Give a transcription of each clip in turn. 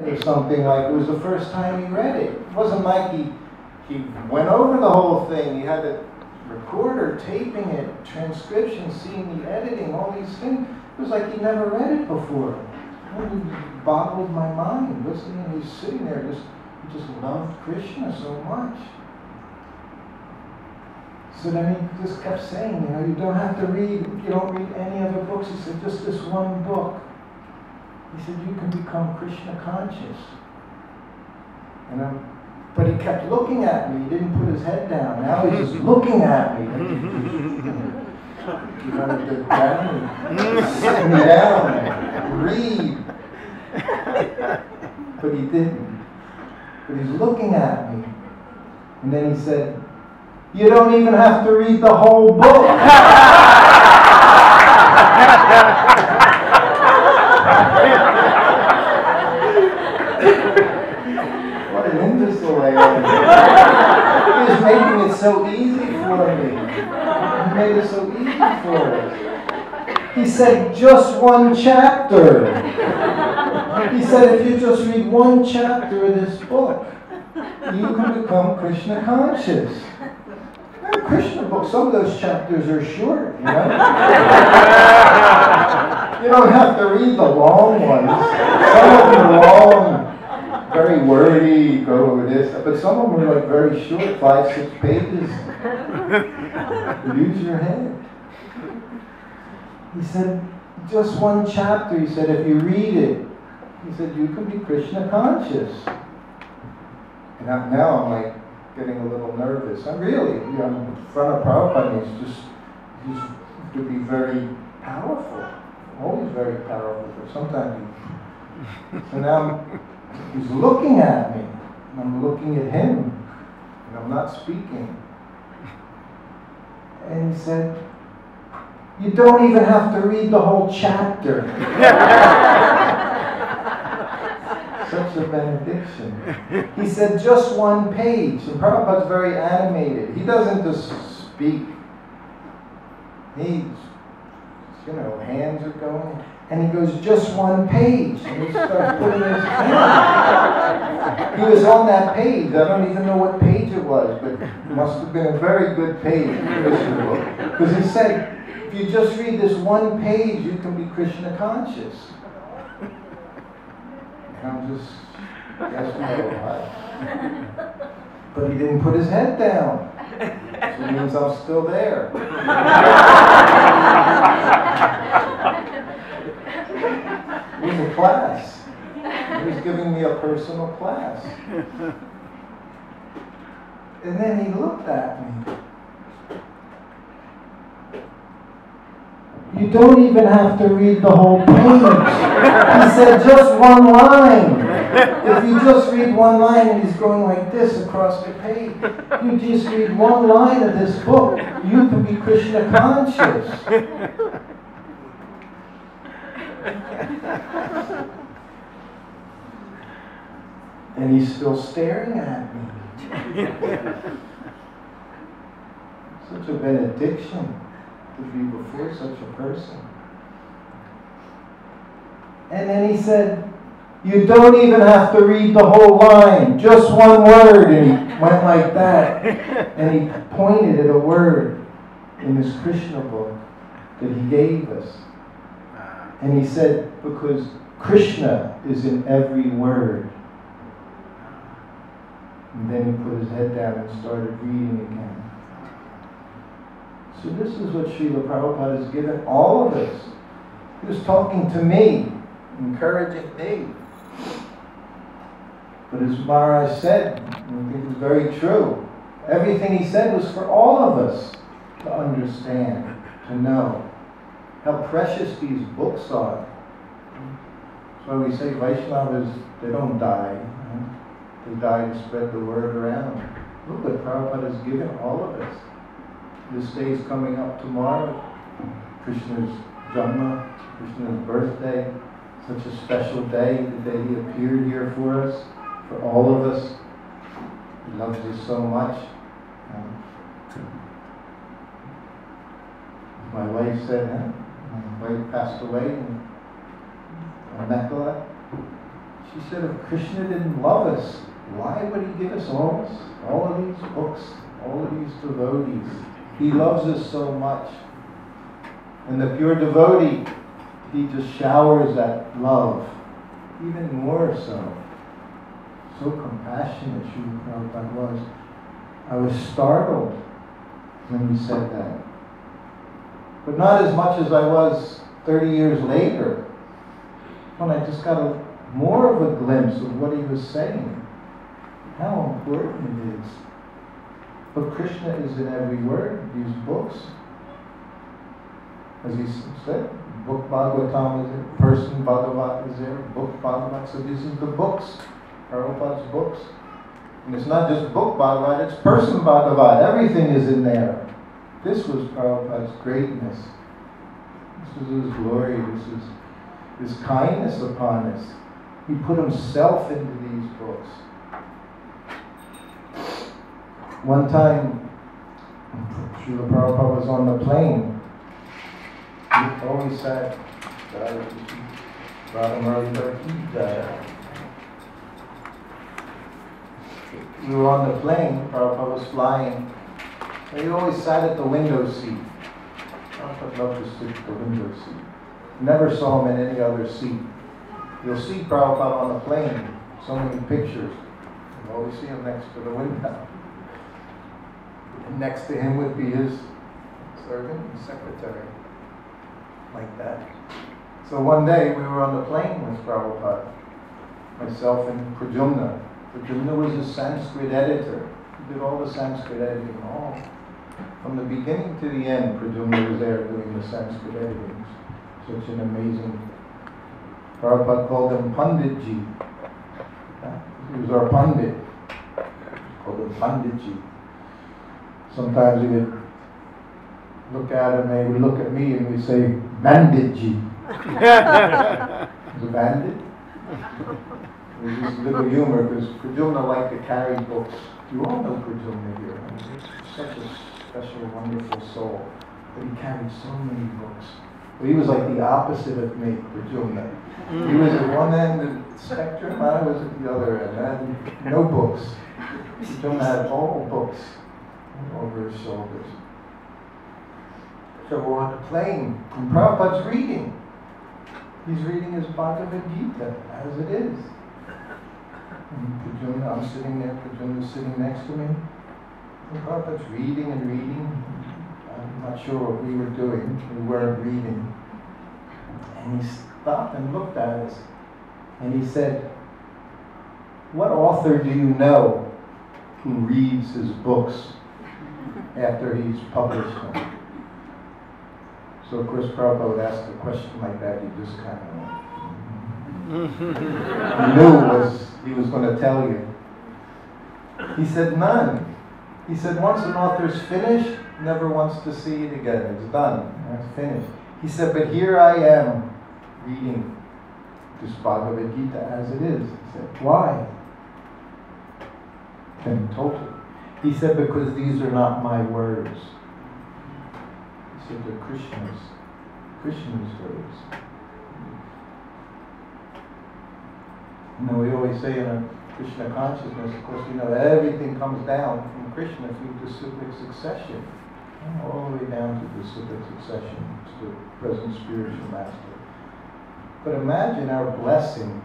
It was something like, it was the first time he read it. It wasn't like he went over the whole thing. He had a recorder taping it, transcription, seeing the editing, all these things. It was like he never read it before. It boggled my mind listening. He's sitting there, he just loved Krishna so much. So then he just kept saying, you don't have to read, you don't read any other books. He said, just this one book. He said, you can become Krishna conscious. But he kept looking at me. He didn't put his head down. Now he's just looking at me. You want to get down? Sit me down and read. But he didn't. But he's looking at me. And then he said, you don't even have to read the whole book. What an imbecile I am. He was making it so easy for me. He made it so easy for us. He said, just one chapter. He said, if you just read one chapter of this book, you can become Krishna conscious. Krishna books, some of those chapters are short, You don't have to read the long ones. Some of them are long, very wordy, go over this, but some of them are like very short, 5-6 pages. Use your head. He said, just one chapter, he said, if you read it, he said, you can be Krishna conscious. And now I'm like, getting a little nervous. I'm really, in front of Prabhupada, he's to be very powerful. Always very powerful, but sometimes so now he's looking at me, and I'm looking at him, and I'm not speaking. And he said, you don't even have to read the whole chapter. Such a benediction. He said, just one page. And Prabhupada's very animated. He doesn't just speak. He's, hands are going. And he goes, just one page. And he starts putting his hand. He was on that page. I don't even know what page it was, but it must have been a very good page. Because he said, if you just read this one page, you can be Krishna conscious. I'm just guessing why. But he didn't put his head down. So it means I'm still there. It was a class. He was giving me a personal class. And then he looked at me. You don't even have to read the whole page. He said just one line. If you just read one line, and he's going like this across the page, you just read one line of this book, you can be Krishna conscious. And he's still staring at me. Such a benediction to be before such a person. And then he said, you don't even have to read the whole line, just one word. And he went like that. And he pointed at a word in this Krishna book that he gave us. And he said, because Krishna is in every word. And then he put his head down and started reading again. So this is what Srila Prabhupada has given all of us. He was talking to me, encouraging me. But as Maharaj said, I think it's very true, everything he said was for all of us to understand, to know how precious these books are. That's why we say Vaishnavas, they don't die. They die to spread the word around. Look what Prabhupada has given all of us. This day is coming up tomorrow, Krishna's Janma, Krishna's birthday, such a special day, the day he appeared here for us, for all of us. He loves us so much. My wife said, my wife passed away in Mekala. She said, if Krishna didn't love us, why would he give us all of these books, all of these devotees? He loves us so much. And the pure devotee, he just showers that love, even more so. So compassionate Srila Prabhupada was. I was startled when he said that. But not as much as I was 30 years later, when I just got more of a glimpse of what he was saying. How important it is. But Krishna is in every word of these books. As he said, book Bhagavatam is there, person Bhagavat is there, book Bhagavat. So these are the books, Prabhupada's books. And it's not just book Bhagavat, it's person Bhagavat. Everything is in there. This was Prabhupada's greatness. This was his glory. This is his kindness upon us. He put himself into these books. One time, Srila Prabhupada was on the plane. He always said, we were on the plane, Prabhupada was flying, and he always sat at the window seat. Prabhupada loved to sit at the window seat. Never saw him in any other seat. You'll see Prabhupada on the plane, so many pictures. You always see him next to the window. And next to him would be his servant and secretary, like that. So one day we were on the plane with Prabhupada, myself and Pradyumna. Pradyumna was a Sanskrit editor. He did all the Sanskrit editing, all. From the beginning to the end, Pradyumna was there doing the Sanskrit editing. Such an amazing. Prabhupada called him Panditji. He was our Pandit. Called him Panditji. Sometimes we would look at him, and he would look at me, and we'd say, Banditji. He's a bandit. There's this little humor, because Pradyumna liked to carry books. You all know Pradyumna here. He's such a special, wonderful soul. But he carried so many books. But he was like the opposite of me, Pradyumna. He was at one end of the spectrum, I was at the other end. I had no books. Pradyumna had all books over his shoulders. So we're on the plane, and Prabhupada's reading. He's reading his Bhagavad Gita, as it is. And Pradyumna, I'm sitting there, Pradyumna's sitting next to me. And Prabhupada's reading and reading. I'm not sure what we were doing. We weren't reading. And he stopped and looked at us. And he said, what author do you know who reads his books after he's published them? So of course Prabhupada would ask a question like that, you just kind of knew he was going to tell you. He said none. He said once an author's finished, never wants to see it again. It's done. It's finished. He said, but here I am reading this Bhagavad Gita as it is. He said, why? And he told him. He said, because these are not my words. He said, they're Krishna's words. You know, we always say in a Krishna consciousness, of course, you know, everything comes down from Krishna through the cyclic succession. All the way down to the cyclic succession, to the present spiritual master. But imagine our blessing.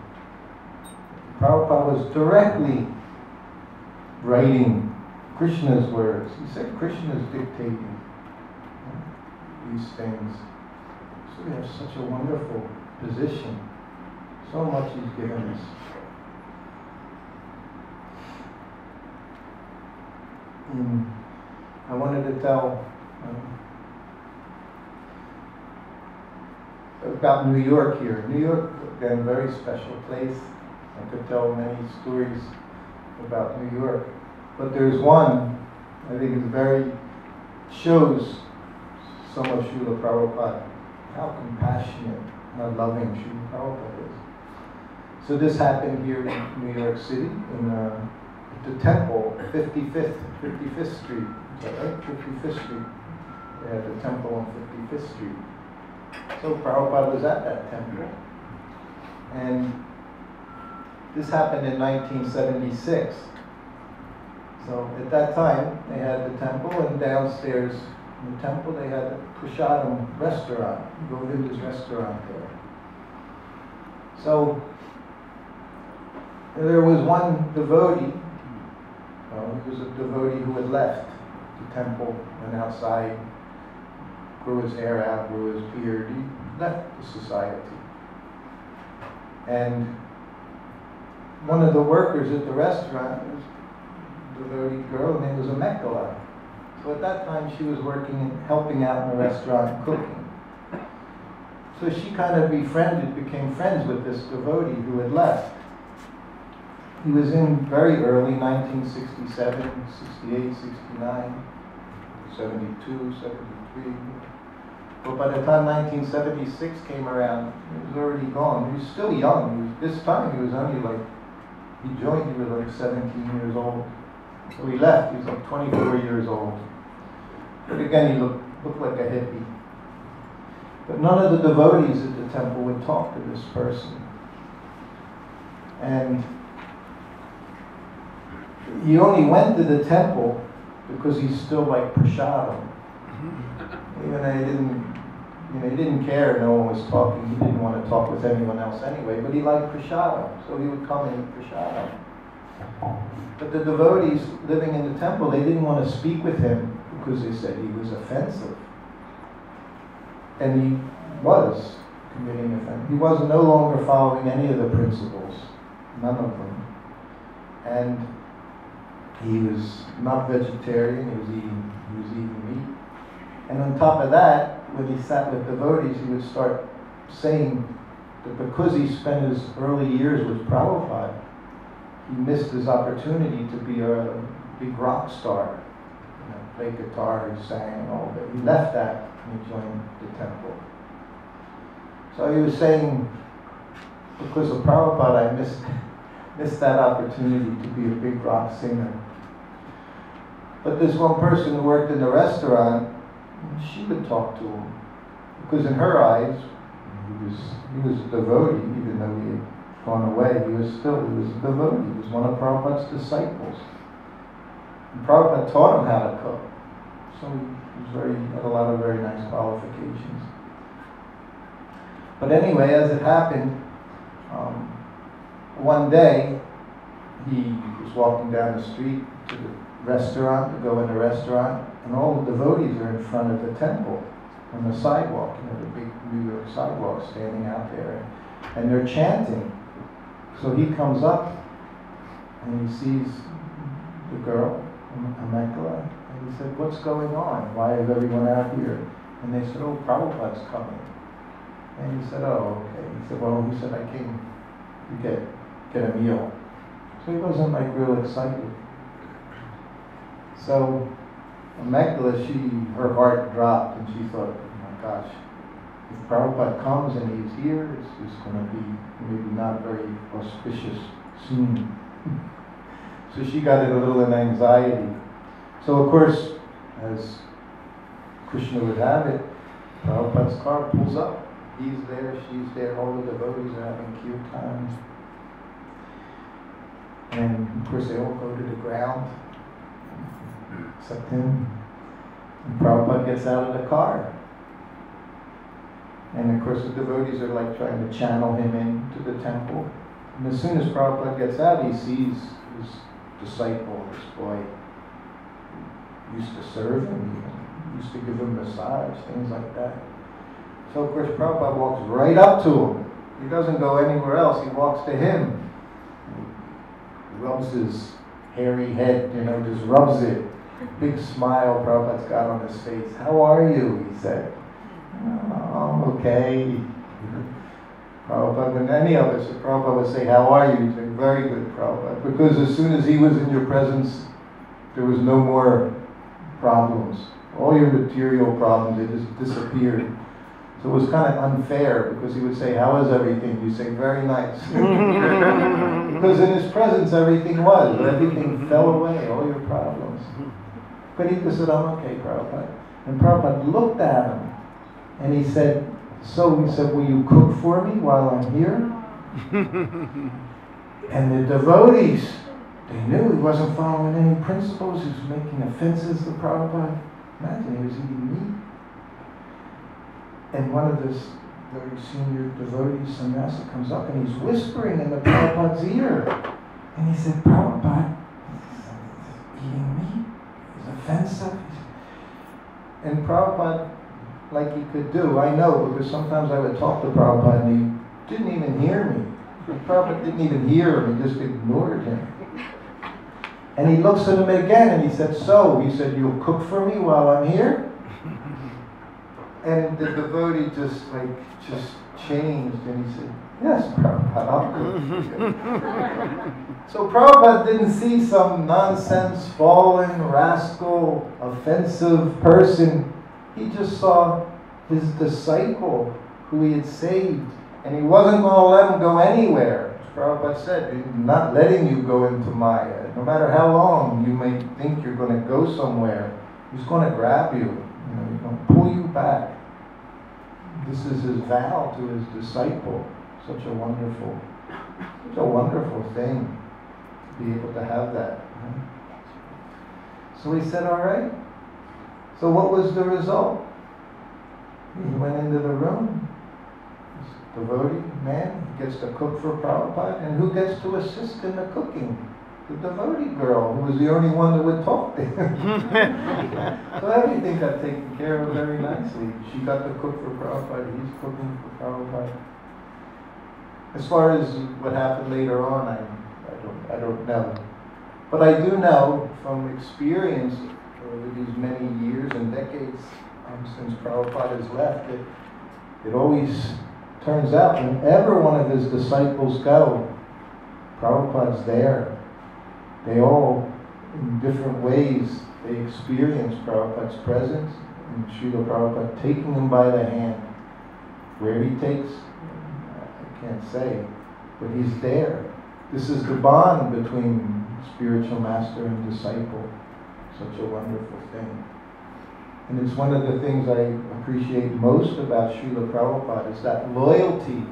Prabhupada was directly writing Krishna's words. He said Krishna is dictating these things. So we have such a wonderful position. So much he's given us. I wanted to tell about New York here. New York, again, a very special place. I could tell many stories about New York. But there's one, I think shows so much Srila Prabhupada, how compassionate, how loving Srila Prabhupada is. So this happened here in New York City, in the temple, 55th Street. Is that right? 55th Street. They had the temple on 55th Street. So Prabhupada was at that temple. And This happened in 1976. So at that time, they had the temple, and downstairs in the temple, they had a prasadam restaurant, Govinda's restaurant there. So there was one devotee, he was a devotee who had left the temple, went outside, grew his hair out, grew his beard, he left the society. And one of the workers at the restaurant was a devotee girl, her name was Amekala. So at that time she was working and helping out in the restaurant cooking. So she kind of became friends with this devotee who had left. He was in very early 1967, 68, 69, 72, 73. But by the time 1976 came around, he was already gone. He was still young. This time he was only he joined, he was 17 years old. So he left, he was 24 years old. But again, he looked like a hippie. But none of the devotees at the temple would talk to this person. And he only went to the temple because he still liked prasadam. Even though he didn't care, no one was talking, he didn't want to talk with anyone else anyway, but he liked prasadam, so he would come and eat prasadam. But the devotees living in the temple, they didn't want to speak with him because they said he was offensive. And he was committing offense. He was no longer following any of the principles, none of them. And he was not vegetarian, he was eating meat. And on top of that, when he sat with devotees, he would start saying that because he spent his early years with Prabhupada, he missed his opportunity to be a big rock star. Played guitar, he sang and all, but he left that and he joined the temple. So he was saying, because of Prabhupada, I missed that opportunity to be a big rock singer. But this one person who worked in the restaurant, she would talk to him. Because in her eyes, he was a devotee, even though he had gone away, he was a devotee. He was one of Prabhupada's disciples. And Prabhupada taught him how to cook. So he had a lot of very nice qualifications. But anyway, as it happened, one day he was walking down the street to the restaurant, to go in the restaurant, and all the devotees are in front of the temple on the sidewalk, the big New York sidewalk standing out there, and they're chanting. So he comes up and he sees the girl, Amekala, and he said, "What's going on? Why is everyone out here?" And they said, "Oh, Prabhupada's coming." And he said, "Oh, okay." He said, I came to get a meal. So he wasn't real excited. So Amekala, her heart dropped and she thought, "Oh my gosh, if Prabhupada comes and he's here, it's just going to be maybe not very auspicious soon." So she got in a little anxiety. So of course, as Krishna would have it, Prabhupada's car pulls up. He's there, she's there, all the devotees are having kirtan. And of course they all go to the ground, except him. And Prabhupada gets out of the car. And of course the devotees are trying to channel him into the temple. And as soon as Prabhupada gets out, he sees his disciple, this boy, who used to serve him, he used to give him massage, things like that. So of course Prabhupada walks right up to him. He doesn't go anywhere else, he walks to him. He rubs his hairy head, just rubs it. Big smile Prabhupada's got on his face. "How are you?" he said. "Oh, I'm okay." Prabhupada, when any of us, if Prabhupada would say, "How are you?" he'd say, "Very good, Prabhupada." Because as soon as he was in your presence, there was no more problems. All your material problems, they just disappeared. So it was kind of unfair because he would say, "How is everything?" You say, "Very nice." Because in his presence everything was, everything fell away, all your problems. But he just said, "I'm okay, Prabhupada." And Prabhupada looked at him and he said, "Will you cook for me while I'm here?" And the devotees, they knew he wasn't following any principles. He was making offenses to Prabhupada. Imagine, he was eating meat. And one of this very senior devotees, sannyasi, comes up and he's whispering in the Prabhupada's ear. And he said, Prabhupada, eating meat is offensive. And Prabhupada, like he could do, I know, because sometimes I would talk to Prabhupada and he didn't even hear me. Prabhupada didn't even hear him, he just ignored him. And he looks at him again and he said, so, he said, you'll cook for me while I'm here? And the devotee just changed and he said, yes, Prabhupada, I'll cook for you. So Prabhupada didn't see some nonsense, fallen, rascal, offensive person. He just saw his disciple who he had saved. And he wasn't going to let him go anywhere. As Prabhupada said, he's not letting you go into Maya. No matter how long you may think you're going to go somewhere, he's going to grab you. He's going to pull you back. This is his vow to his disciple. Such a wonderful thing to be able to have that. So he said, all right. So what was the result? He went into the room. This devotee man gets to cook for Prabhupada, and who gets to assist in the cooking? The devotee girl, who was the only one that would talk to him. So everything got taken care of very nicely. She got to cook for Prabhupada, he's cooking for Prabhupada. As far as what happened later on, I don't know. But I do know from experience over these many years and decades since Prabhupada has left, it always turns out whenever one of his disciples go, Prabhupada's there. They all, in different ways, they experience Prabhupada's presence, and Srila Prabhupada taking them by the hand. Where he takes, I can't say, but he's there. This is the bond between spiritual master and disciple. Such a wonderful thing. And it's one of the things I appreciate most about Srila Prabhupada is that loyalty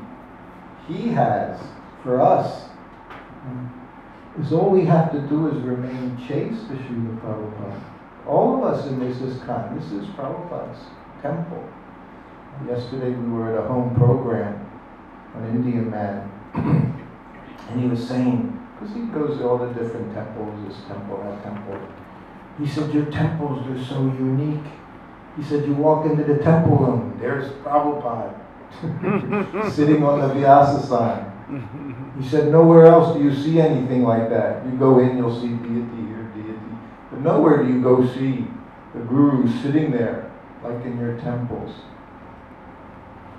he has for us. Is all we have to do is remain chaste to Srila Prabhupada. All of us in this ISKCON, this is Prabhupada's temple. Yesterday we were at a home program, an Indian man, and he was saying, because he goes to all the different temples, this temple, that temple. He said, your temples are so unique. He said, you walk into the temple room, there's Prabhupada sitting on the Vyasasana. He said, nowhere else do you see anything like that. You go in, you'll see deity here, deity. But nowhere do you go see the Guru sitting there, like in your temples.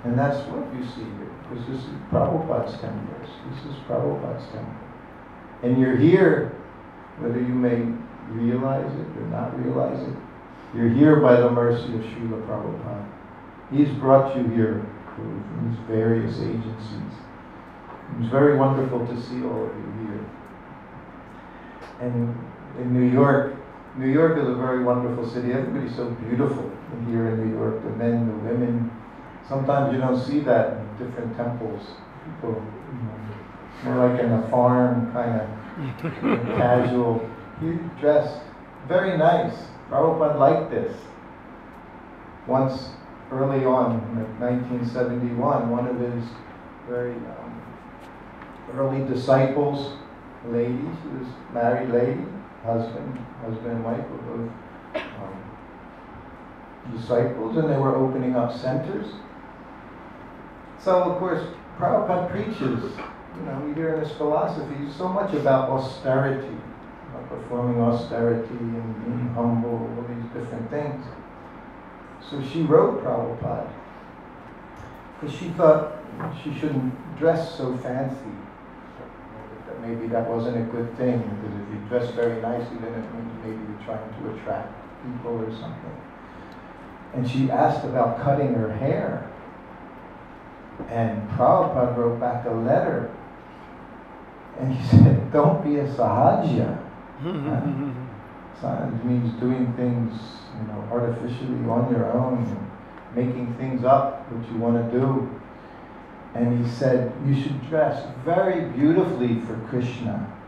And that's what you see here, because this is Prabhupada's temple. This is Prabhupada's temple. And you're here, whether you may realize it or not realize it, you're here by the mercy of Srila Prabhupada. He's brought you here through these various agencies. It's very wonderful to see all of you here. And in New York is a very wonderful city. Everybody's so beautiful here in New York, the men, the women. Sometimes you don't see that in different temples. People, more like in a farm, kind of casual. You dressed very nice. Prabhupada liked this. Once, early on, like 1971, one of his very early disciples, lady, she was a married lady, husband and wife were both disciples, and they were opening up centers. So, of course, Prabhupada preaches, we hear in his philosophy so much about austerity, about performing austerity and being humble, all these different things. So she wrote Prabhupada, because she thought she shouldn't dress so fancy. That maybe that wasn't a good thing, because if you dress very nicely, then it means maybe you're trying to attract people or something. And she asked about cutting her hair. And Prabhupada wrote back a letter. And he said, don't be a sahaja. Sahaja means doing things, artificially on your own, and making things up what you want to do. and he said, you should dress very beautifully for Krishna.